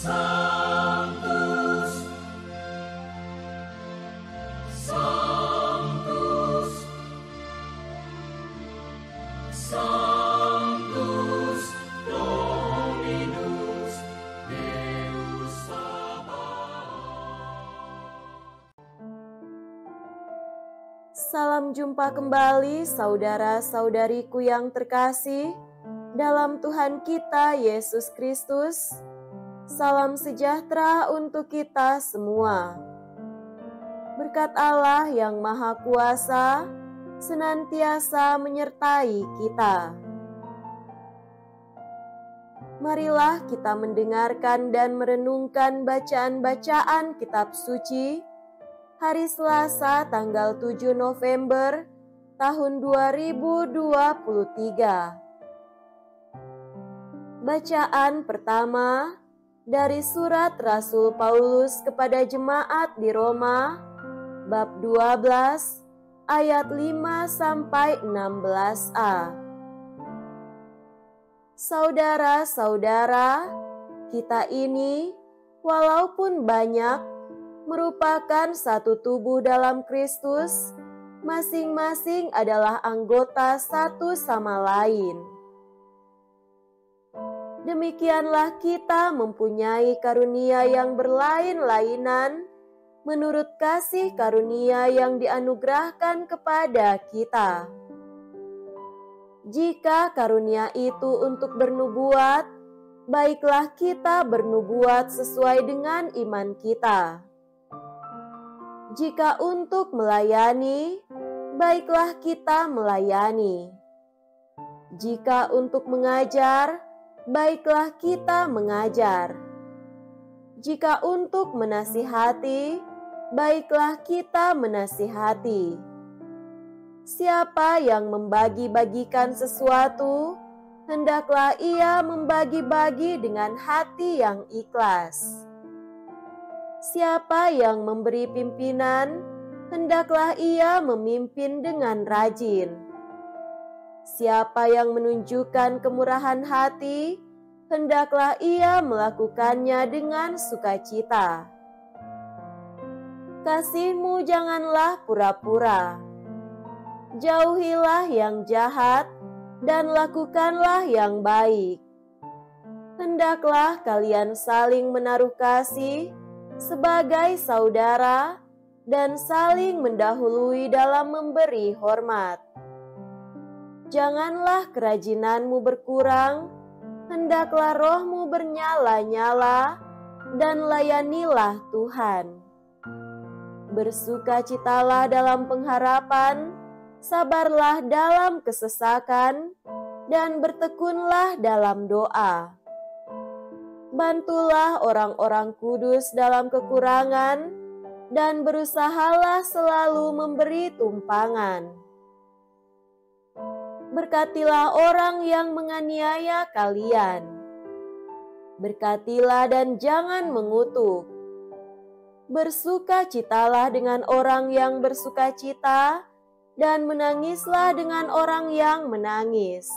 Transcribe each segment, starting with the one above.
Sanctus, Sanctus, Sanctus Dominus Deus Sabaoth. Salam jumpa kembali saudara-saudariku yang terkasih dalam Tuhan kita Yesus Kristus. Salam sejahtera untuk kita semua. Berkat Allah yang Maha Kuasa senantiasa menyertai kita. Marilah kita mendengarkan dan merenungkan bacaan-bacaan kitab suci hari Selasa tanggal 7 November tahun 2023. Bacaan pertama dari surat Rasul Paulus kepada jemaat di Roma, bab 12, ayat 5-16a. Saudara-saudara, kita ini, walaupun banyak, merupakan satu tubuh dalam Kristus, masing-masing adalah anggota satu sama lain. Demikianlah kita mempunyai karunia yang berlain-lainan menurut kasih karunia yang dianugerahkan kepada kita. Jika karunia itu untuk bernubuat, baiklah kita bernubuat sesuai dengan iman kita. Jika untuk melayani, baiklah kita melayani. Jika untuk mengajar, baiklah kita mengajar. Jika untuk menasihati, baiklah kita menasihati. Siapa yang membagi-bagikan sesuatu, hendaklah ia membagi-bagi dengan hati yang ikhlas. Siapa yang memberi pimpinan, hendaklah ia memimpin dengan rajin. Siapa yang menunjukkan kemurahan hati, hendaklah ia melakukannya dengan sukacita. Kasihmu janganlah pura-pura. Jauhilah yang jahat dan lakukanlah yang baik. Hendaklah kalian saling menaruh kasih sebagai saudara dan saling mendahului dalam memberi hormat. Janganlah kerajinanmu berkurang, hendaklah rohmu bernyala-nyala, dan layanilah Tuhan. Bersukacitalah dalam pengharapan, sabarlah dalam kesesakan, dan bertekunlah dalam doa. Bantulah orang-orang kudus dalam kekurangan, dan berusahalah selalu memberi tumpangan. Berkatilah orang yang menganiaya kalian. Berkatilah dan jangan mengutuk. Bersukacitalah dengan orang yang bersukacita, dan menangislah dengan orang yang menangis.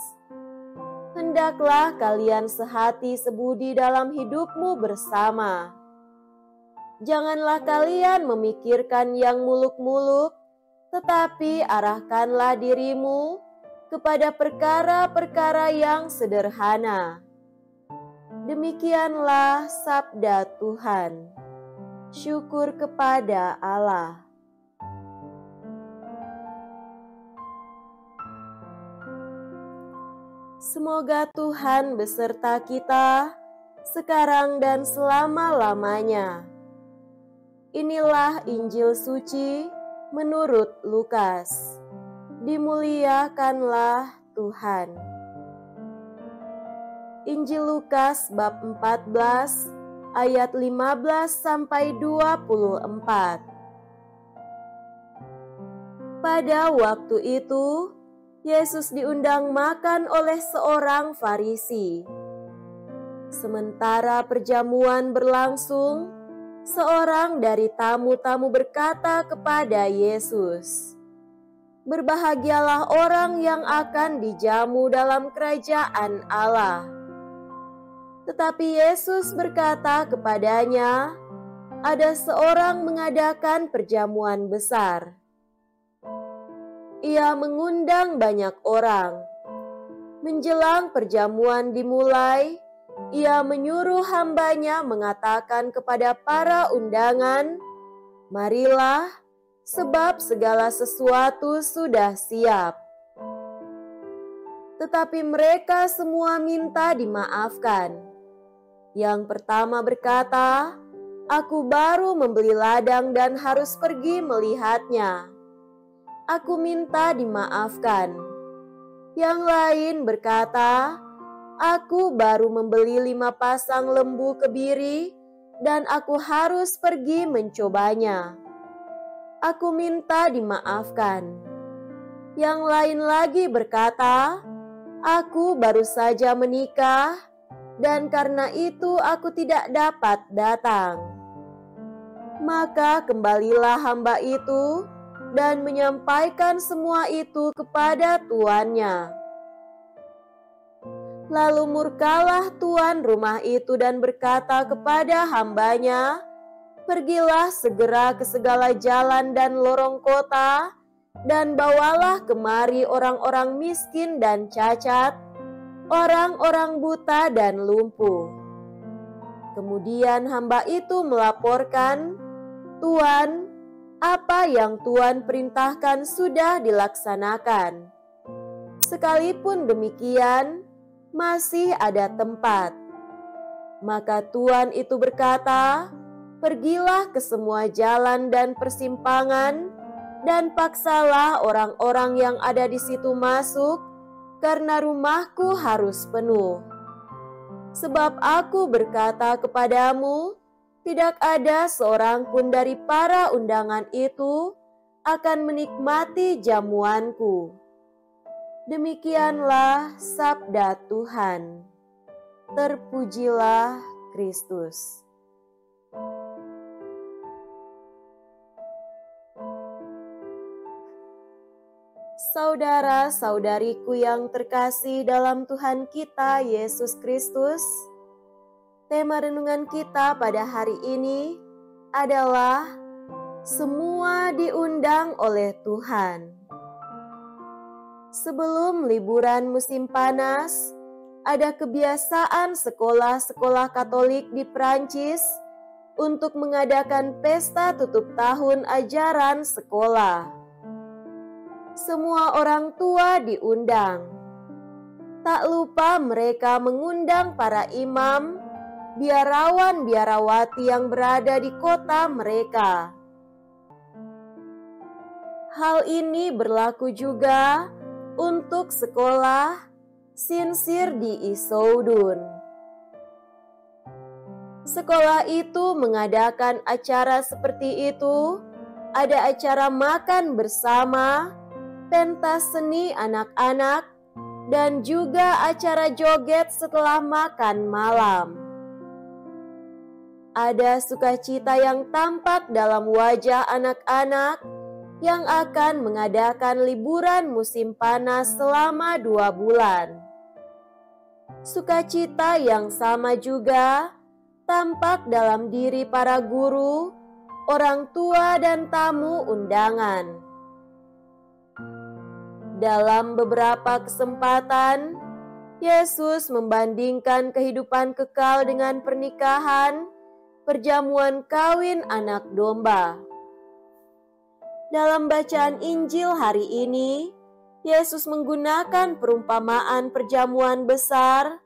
Hendaklah kalian sehati sebudi dalam hidupmu bersama. Janganlah kalian memikirkan yang muluk-muluk, tetapi arahkanlah dirimu kepada perkara-perkara yang sederhana. Demikianlah sabda Tuhan. Syukur kepada Allah. Semoga Tuhan beserta kita sekarang dan selama-lamanya. Inilah Injil suci menurut Lukas. Dimuliakanlah Tuhan. Injil Lukas bab 14 ayat 15-24. Pada waktu itu, Yesus diundang makan oleh seorang Farisi. Sementara perjamuan berlangsung, seorang dari tamu-tamu berkata kepada Yesus, "Berbahagialah orang yang akan dijamu dalam kerajaan Allah." Tetapi Yesus berkata kepadanya, "Ada seorang mengadakan perjamuan besar. Ia mengundang banyak orang. Menjelang perjamuan dimulai, ia menyuruh hambanya mengatakan kepada para undangan, 'Marilah, sebab segala sesuatu sudah siap.' Tetapi mereka semua minta dimaafkan. Yang pertama berkata, 'Aku baru membeli ladang dan harus pergi melihatnya. Aku minta dimaafkan.' Yang lain berkata, 'Aku baru membeli 5 pasang lembu kebiri dan aku harus pergi mencobanya. Aku minta dimaafkan.' Yang lain lagi berkata, 'Aku baru saja menikah dan karena itu aku tidak dapat datang.' Maka kembalilah hamba itu dan menyampaikan semua itu kepada tuannya. Lalu murkalah tuan rumah itu dan berkata kepada hambanya, 'Pergilah segera ke segala jalan dan lorong kota, dan bawalah kemari orang-orang miskin dan cacat, orang-orang buta dan lumpuh.' Kemudian hamba itu melaporkan, 'Tuan, apa yang Tuan perintahkan sudah dilaksanakan. Sekalipun demikian, masih ada tempat.' Maka tuan itu berkata, 'Pergilah ke semua jalan dan persimpangan, dan paksalah orang-orang yang ada di situ masuk, karena rumahku harus penuh. Sebab aku berkata kepadamu, tidak ada seorang pun dari para undangan itu akan menikmati jamuanku.' Demikianlah sabda Tuhan. Terpujilah Kristus. Saudara-saudariku yang terkasih dalam Tuhan kita Yesus Kristus, tema renungan kita pada hari ini adalah semua diundang oleh Tuhan. Sebelum liburan musim panas, ada kebiasaan sekolah-sekolah Katolik di Prancis untuk mengadakan pesta tutup tahun ajaran sekolah. Semua orang tua diundang. Tak lupa mereka mengundang para imam, biarawan-biarawati yang berada di kota mereka. Hal ini berlaku juga untuk sekolah Sinsir di Issoudun. Sekolah itu mengadakan acara seperti itu, ada acara makan bersama, pentas seni anak-anak, dan juga acara joget setelah makan malam. Ada sukacita yang tampak dalam wajah anak-anak yang akan mengadakan liburan musim panas selama 2 bulan. Sukacita yang sama juga tampak dalam diri para guru, orang tua, dan tamu undangan. Dalam beberapa kesempatan, Yesus membandingkan kehidupan kekal dengan pernikahan, perjamuan kawin anak domba. Dalam bacaan Injil hari ini, Yesus menggunakan perumpamaan perjamuan besar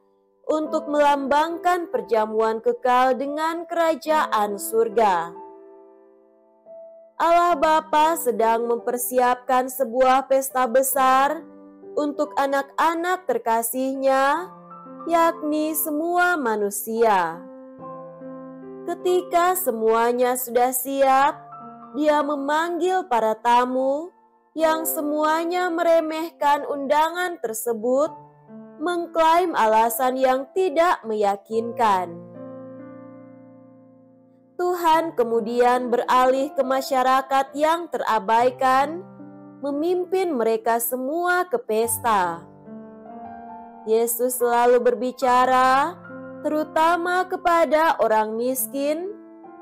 untuk melambangkan perjamuan kekal dengan kerajaan surga. Allah Bapa sedang mempersiapkan sebuah pesta besar untuk anak-anak terkasihnya, yakni semua manusia. Ketika semuanya sudah siap, Dia memanggil para tamu yang semuanya meremehkan undangan tersebut, mengklaim alasan yang tidak meyakinkan. Tuhan kemudian beralih ke masyarakat yang terabaikan, memimpin mereka semua ke pesta. Yesus selalu berbicara, terutama kepada orang miskin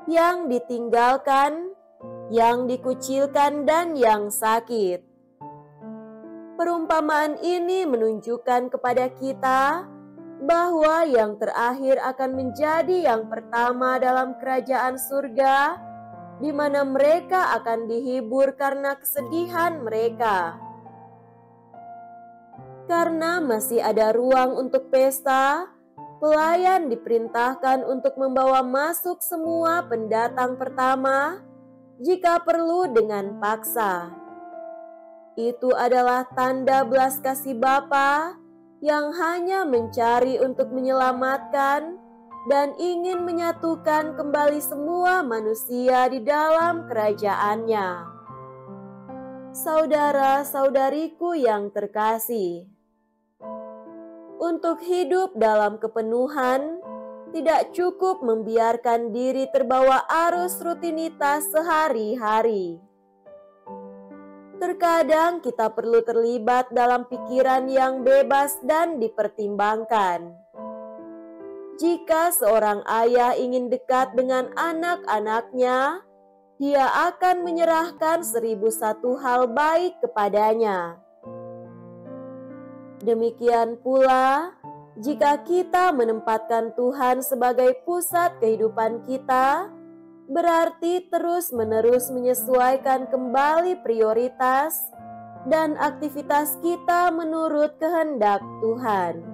yang ditinggalkan, yang dikucilkan, dan yang sakit. Perumpamaan ini menunjukkan kepada kita bahwa yang terakhir akan menjadi yang pertama dalam kerajaan surga, di mana mereka akan dihibur karena kesedihan mereka. Karena masih ada ruang untuk pesta, pelayan diperintahkan untuk membawa masuk semua pendatang pertama, jika perlu dengan paksa. Itu adalah tanda belas kasih Bapa yang hanya mencari untuk menyelamatkan dan ingin menyatukan kembali semua manusia di dalam kerajaannya. Saudara-saudariku yang terkasih, untuk hidup dalam kepenuhan, tidak cukup membiarkan diri terbawa arus rutinitas sehari-hari. Terkadang kita perlu terlibat dalam pikiran yang bebas dan dipertimbangkan. Jika seorang ayah ingin dekat dengan anak-anaknya, dia akan menyerahkan 1001 hal baik kepadanya. Demikian pula, jika kita menempatkan Tuhan sebagai pusat kehidupan kita, berarti terus-menerus menyesuaikan kembali prioritas dan aktivitas kita menurut kehendak Tuhan.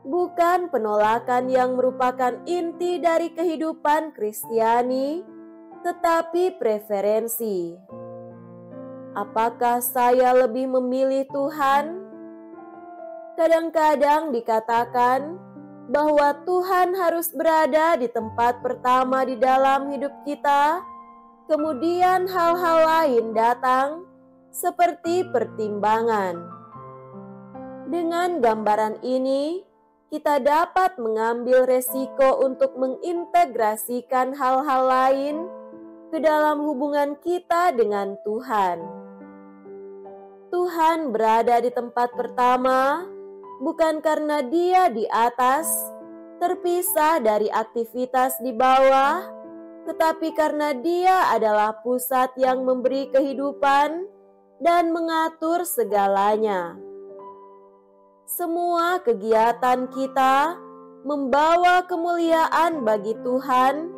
Bukan penolakan yang merupakan inti dari kehidupan Kristiani, tetapi preferensi. Apakah saya lebih memilih Tuhan? Kadang-kadang dikatakan bahwa Tuhan harus berada di tempat pertama di dalam hidup kita, kemudian hal-hal lain datang seperti pertimbangan. Dengan gambaran ini, kita dapat mengambil resiko untuk mengintegrasikan hal-hal lain ke dalam hubungan kita dengan Tuhan. Tuhan berada di tempat pertama bukan karena Dia di atas, terpisah dari aktivitas di bawah, tetapi karena Dia adalah pusat yang memberi kehidupan dan mengatur segalanya. Semua kegiatan kita membawa kemuliaan bagi Tuhan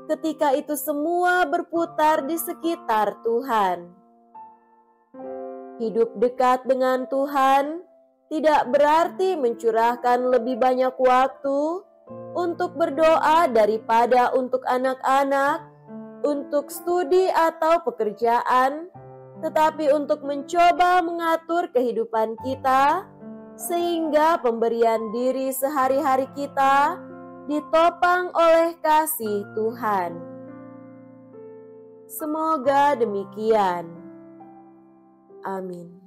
ketika itu semua berputar di sekitar Tuhan. Hidup dekat dengan Tuhan tidak berarti mencurahkan lebih banyak waktu untuk berdoa daripada untuk anak-anak, untuk studi atau pekerjaan, tetapi untuk mencoba mengatur kehidupan kita sehingga pemberian diri sehari-hari kita ditopang oleh kasih Tuhan. Semoga demikian. Amin.